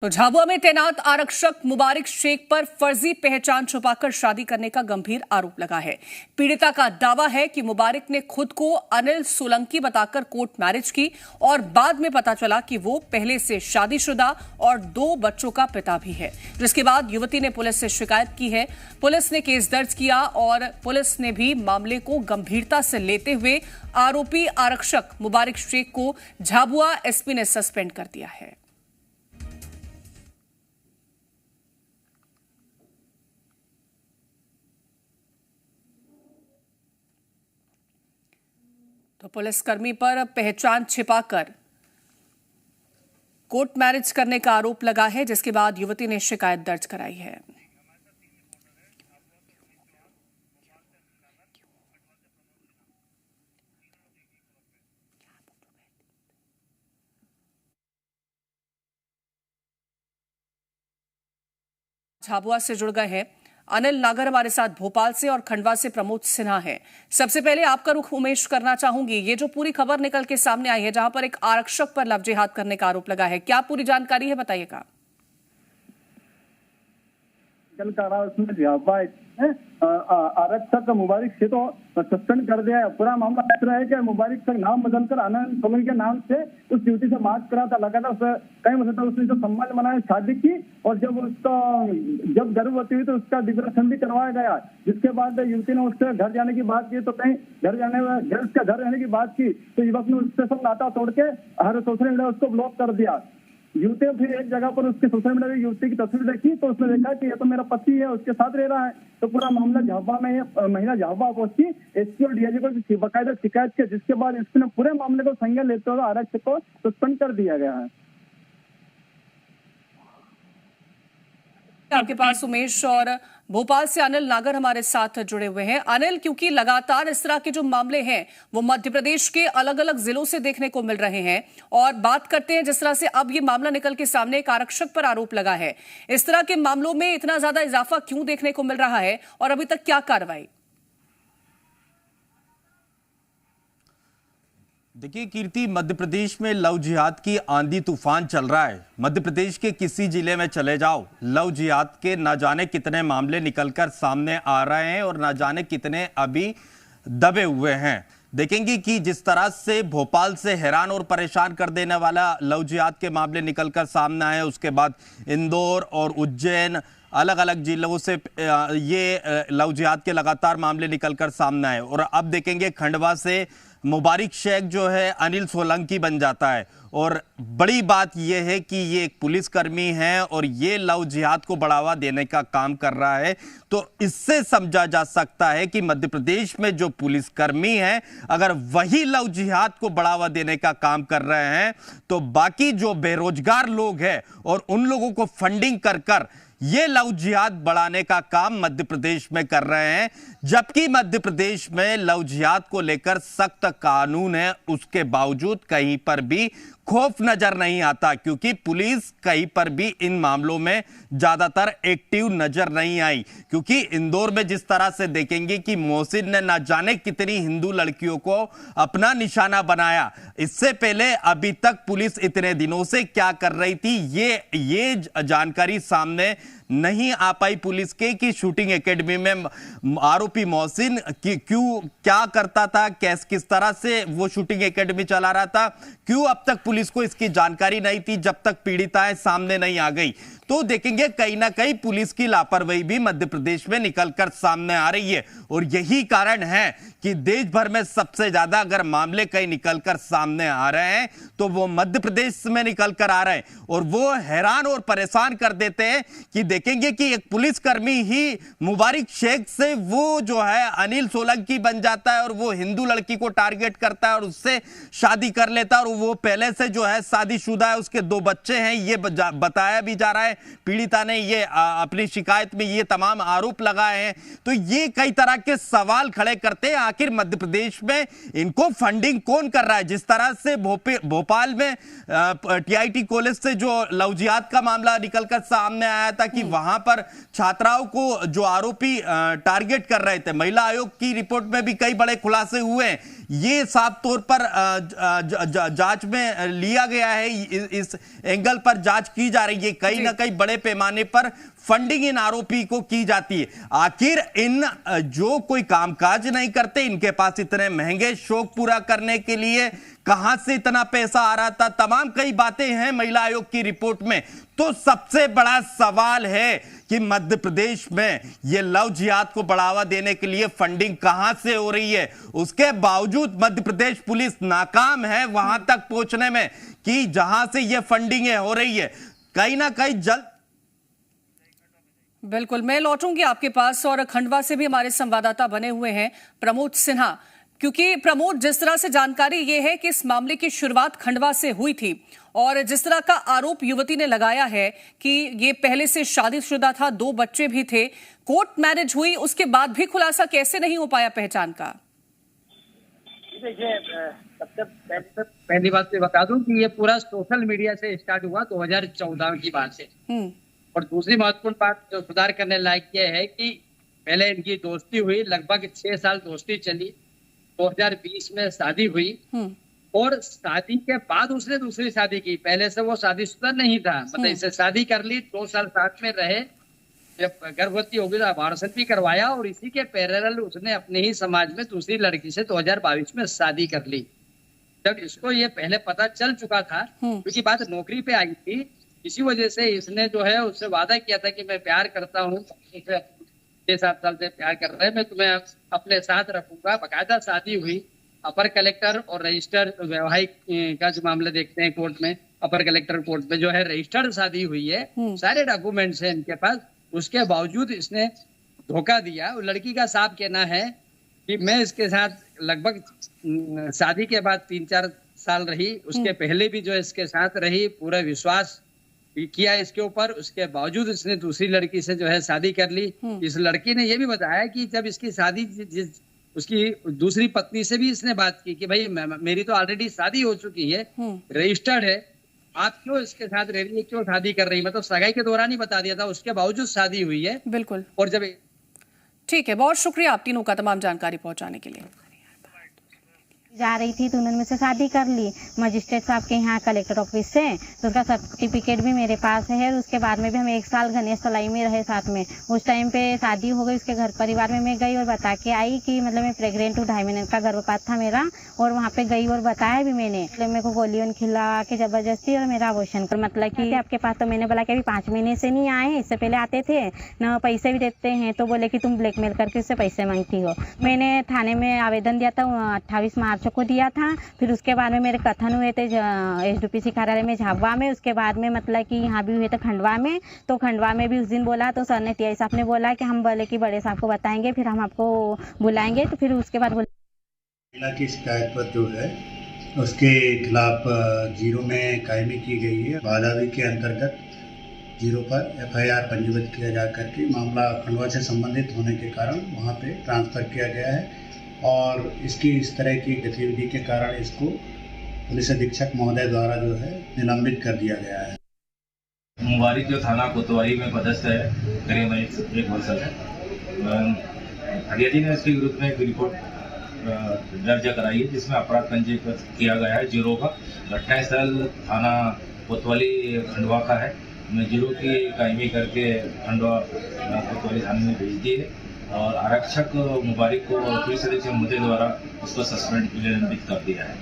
तो झाबुआ में तैनात आरक्षक मुबारिक शेख पर फर्जी पहचान छुपाकर शादी करने का गंभीर आरोप लगा है। पीड़िता का दावा है कि मुबारिक ने खुद को अनिल सोलंकी बताकर कोर्ट मैरिज की और बाद में पता चला कि वो पहले से शादीशुदा और 2 बच्चों का पिता भी है, जिसके बाद युवती ने पुलिस से शिकायत की है। पुलिस ने केस दर्ज किया और पुलिस ने भी मामले को गंभीरता से लेते हुए आरोपी आरक्षक मुबारिक शेख को झाबुआ एसपी ने सस्पेंड कर दिया है। तो पुलिसकर्मी पर पहचान छिपाकर कोर्ट मैरिज करने का आरोप लगा है, जिसके बाद युवती ने शिकायत दर्ज कराई है। झाबुआ से जुड़ गए हैं अनिल नागर हमारे साथ भोपाल से और खंडवा से प्रमोद सिन्हा है। सबसे पहले आपका रुख उमेश करना चाहूंगी, ये जो पूरी खबर निकल के सामने आई है जहां पर एक आरक्षक पर लव जिहाद करने का आरोप लगा है, क्या पूरी जानकारी है, बताइएगा। आरक्षक मुबारिक शेख को सस्पेंड कर दिया है। पूरा मामला इस तरह है कि मुबारिक शेख नाम बदलकर आनंद सोलंकी के नाम से उस युवती से बात करा था। लगातार कई वर्षों तक उसने जो संबंध बनाया, शादी की, और जब गर्भवती हुई तो उसका डिप्रेशन भी करवाया गया। जिसके बाद युवती ने उससे घर जाने की बात की, तो कहीं उसका घर रहने की बात की तो युवक ने उससे सब नाता तोड़ के हर सोशल मीडिया उसको ब्लॉक कर दिया। युवती फिर एक जगह पर उसके सोशल मीडिया में युवती की तस्वीर देखी तो उसने देखा कि ये तो मेरा पति है, उसके साथ रह रहा है। तो पूरा मामला झाबुआ में महिला झाबुआ पहुंची एसपी और डीआईजी को बाकायदा शिकायत की, जिसके बाद एसपी ने पूरे मामले को संज्ञान लेते हुए आरक्षक को सस्पेंड कर दिया गया है। आपके पास उमेश और भोपाल से अनिल नागर हमारे साथ जुड़े हुए हैं। अनिल, क्योंकि लगातार इस तरह के जो मामले हैं वो मध्य प्रदेश के अलग अलग जिलों से देखने को मिल रहे हैं, और बात करते हैं जिस तरह से अब ये मामला निकल के सामने एक आरक्षक पर आरोप लगा है, इस तरह के मामलों में इतना ज्यादा इजाफा क्यों देखने को मिल रहा है और अभी तक क्या कार्रवाई? देखिए कीर्ति, मध्य प्रदेश में लव जिहाद की आंधी तूफान चल रहा है। मध्य प्रदेश के किसी जिले में चले जाओ, लव जिहाद के ना जाने कितने मामले निकलकर सामने आ रहे हैं और ना जाने कितने अभी दबे हुए हैं। देखेंगे कि जिस तरह से भोपाल से हैरान और परेशान कर देने वाला लव जिहाद के मामले निकलकर सामने आए, उसके बाद इंदौर और उज्जैन अलग अलग जिलों से ये लव जिहाद के लगातार मामले निकलकर सामने आए, और अब देखेंगे खंडवा से मुबारिक शेख जो है अनिल सोलंकी बन जाता है। और बड़ी बात यह है कि ये एक पुलिसकर्मी है और ये लव जिहाद को बढ़ावा देने का काम कर रहा है। तो इससे समझा जा सकता है कि मध्य प्रदेश में जो पुलिसकर्मी हैं, अगर वही लव जिहाद को बढ़ावा देने का काम कर रहे हैं तो बाकी जो बेरोजगार लोग हैं और उन लोगों को फंडिंग कर कर ये लव जिहाद बढ़ाने का काम मध्य प्रदेश में कर रहे हैं। जबकि मध्य प्रदेश में लव जिहाद को लेकर सख्त कानून है, उसके बावजूद कहीं पर भी खौफ नजर नहीं आता, क्योंकि पुलिस कहीं पर भी इन मामलों में ज्यादातर एक्टिव नजर नहीं आई। क्योंकि इंदौर में जिस तरह से देखेंगे कि मोहसिन ने ना जाने कितनी हिंदू लड़कियों को अपना निशाना बनाया, इससे पहले अभी तक पुलिस इतने दिनों से क्या कर रही थी ये जानकारी सामने नहीं आ पाई पुलिस के कि शूटिंग एकेडमी में आरोपी मोहसिन क्या करता था, किस तरह से वो शूटिंग एकेडमी चला रहा था, क्यों अब तक पुलिस को इसकी जानकारी नहीं थी जब तक पीड़िताएं सामने नहीं आ गई। तो देखेंगे कहीं ना कहीं पुलिस की लापरवाही भी मध्य प्रदेश में निकलकर सामने आ रही है, और यही कारण है कि देश भर में सबसे ज्यादा अगर मामले कहीं निकलकर सामने आ रहे हैं तो वो मध्य प्रदेश में निकलकर आ रहे हैं। और वो हैरान और परेशान कर देते हैं कि देखेंगे कि एक पुलिसकर्मी ही मुबारिक शेख से वो जो है अनिल सोलंकी बन जाता है और वो हिंदू लड़की को टारगेट करता है और उससे शादी कर लेता है, और वो पहले से जो है शादीशुदा है, उसके 2 बच्चे हैं, ये बताया भी जा रहा है। पीड़िता ने ये अपनी शिकायत में ये तमाम आरोप लगाए हैं। तो ये कई तरह के सवाल खड़े करते हैं, आखिर मध्य प्रदेश में इनको फंडिंग कौन कर रहा है। जिस तरह से भोपाल में टीआईटी कॉलेज से जो लव जिहाद का मामला निकलकर सामने आया था कि वहां पर छात्राओं को जो आरोपी टारगेट कर रहे थे, महिला आयोग की रिपोर्ट में भी कई बड़े खुलासे हुए हैं। ये साफ तौर पर जांच में लिया गया है। इस एंगल पर जांच की जा रही है। कहीं ना कहीं बड़े पैमाने पर फंडिंग इन आरोपी को की जाती है। आखिर इन जो कोई कामकाज नहीं करते, इनके पास इतने महंगे शौक पूरा करने के लिए कहां से इतना पैसा आ रहा था, तमाम कई बातें हैं महिला आयोग की रिपोर्ट में। तो सबसे बड़ा सवाल है कि मध्य प्रदेश में यह लव जिहाद को बढ़ावा देने के लिए फंडिंग कहां से हो रही है। उसके बावजूद मध्य प्रदेश पुलिस नाकाम है वहां तक पहुंचने में कि जहां से यह फंडिंग हो रही है। कहीं ना कहीं जल्द बिल्कुल मैं लौटूंगी आपके पास, और खंडवा से भी हमारे संवाददाता बने हुए हैं प्रमोद सिन्हा, क्योंकि प्रमोद, जिस तरह से जानकारी ये है कि इस मामले की शुरुआत खंडवा से हुई थी और जिस तरह का आरोप युवती ने लगाया है कि ये पहले से शादीशुदा था, 2 बच्चे भी थे, कोर्ट मैरिज हुई, उसके बाद भी खुलासा कैसे नहीं हो पाया पहचान का? देखिए, सबसे पहली बात तो बता दूं कि ये पूरा सोशल मीडिया से स्टार्ट हुआ 2014 की बात से। और दूसरी महत्वपूर्ण बात जो सुधार करने लायक ये है कि पहले इनकी दोस्ती हुई, लगभग 6 साल दोस्ती चली, 2020 में शादी हुई और शादी के बाद उसने दूसरी शादी की। पहले से वो शादीशुदा नहीं था, मतलब इससे शादी कर ली, 2 साल साथ में रहे, जब गर्भवती हो गई तो अबॉर्शन भी करवाया और इसी के पैरेलल उसने अपने ही समाज में दूसरी लड़की से 2022 में शादी कर ली। जब इसको ये पहले पता चल चुका था, क्योंकि बात नौकरी पे आई थी, इसी वजह से इसने जो है उससे वादा किया था कि मैं प्यार करता हूँ, 6-7 साल से प्यार कर रहे हैं, मैं तुम्हें अपने साथ रखूंगा। बाकायदा शादी हुई, अपर कलेक्टर और रजिस्टर वैवाहिक का जो मामला देखते हैं कोर्ट में, अपर कलेक्टर कोर्ट में जो है रजिस्टर्ड शादी हुई है, सारे डॉक्यूमेंट्स हैं इनके पास। उसके बावजूद इसने धोखा दिया। लड़की का साफ कहना है कि मैं इसके साथ लगभग शादी के बाद 3-4 साल रही, उसके पहले भी जो इसके साथ रही, पूरा विश्वास किया इसके ऊपर, उसके बावजूद इसने दूसरी लड़की से जो है शादी कर ली। इस लड़की ने यह भी बताया कि जब इसकी शादी, उसकी दूसरी पत्नी से भी इसने बात की कि भाई मेरी तो ऑलरेडी शादी हो चुकी है, रजिस्टर्ड है, आप क्यों इसके साथ रह रही है, क्यों शादी कर रही है? मतलब सगाई के दौरान ही बता दिया था, उसके बावजूद शादी हुई है। बिल्कुल। और जब ठीक है, बहुत शुक्रिया आप तीनों का तमाम जानकारी पहुंचाने के लिए। जा रही थी तो उन्होंने मुझसे शादी कर ली मजिस्ट्रेट साहब के यहाँ कलेक्टर ऑफिस से, तो उसका सर्टिफिकेट भी मेरे पास है। और उसके बाद में भी हम 1 साल गणेश तलाई में रहे साथ में। उस टाइम पे शादी हो गई, उसके घर परिवार में मैं गई और बता के आई कि मतलब मैं प्रेग्नेंट हूँ, 2.5 महीने का गर्भपात था मेरा। और वहाँ पे गई और बताया भी मैंने, मतलब मेरे को गोलियों खिला के जबरदस्ती और मेरा अबॉर्शन कर, मतलब कि आपके पास। तो मैंने बोला कि अभी 5 महीने से नहीं आए, इससे पहले आते थे न, पैसे भी देते हैं। तो बोले कि तुम ब्लैकमेल करके उससे पैसे मांगती हो। मैंने थाने में आवेदन दिया था, 28 मार्च को दिया था। फिर उसके बाद में मेरे कथन हुए थे SDPC कार्यालय में झाबुआ में, उसके बाद में मतलब कि यहाँ भी हुए थे खंडवा में। तो खंडवा में भी उस दिन बोला तो सर ने TI साहब ने बोला कि हम बोले कि बड़े साहब को बताएंगे, फिर हम आपको बुलाएंगे। तो फिर उसके बाद महिला की शिकायत पर जो है उसके खिलाफ 0 में कायमी की गई है। बादावी के अंतर्गत 0 पर FIR पंजीबद्ध किया जा करके मामला खंडवा से संबंधित होने के कारण वहाँ पे ट्रांसफ़र किया गया है और इसकी इस तरह की गतिविधि के कारण इसको पुलिस अधीक्षक महोदय द्वारा जो है निलंबित कर दिया गया है। मुबारिक जो थाना कोतवाली में पदस्थ है, करीब 1 वर्ष है, हरियाणा ने इसके विरुद्ध में एक रिपोर्ट दर्ज कराई है जिसमें अपराध पंजीकृत किया गया है। 0 का घटनास्थल थाना कोतवाली खंडवा का है। 0 की कायमी करके खंडवा कोतवाली थाने में भेज दी है और आरक्षक मुबारिक को पुलिस अधीक्षक महोदय द्वारा उसको सस्पेंड निलंबित कर दिया है।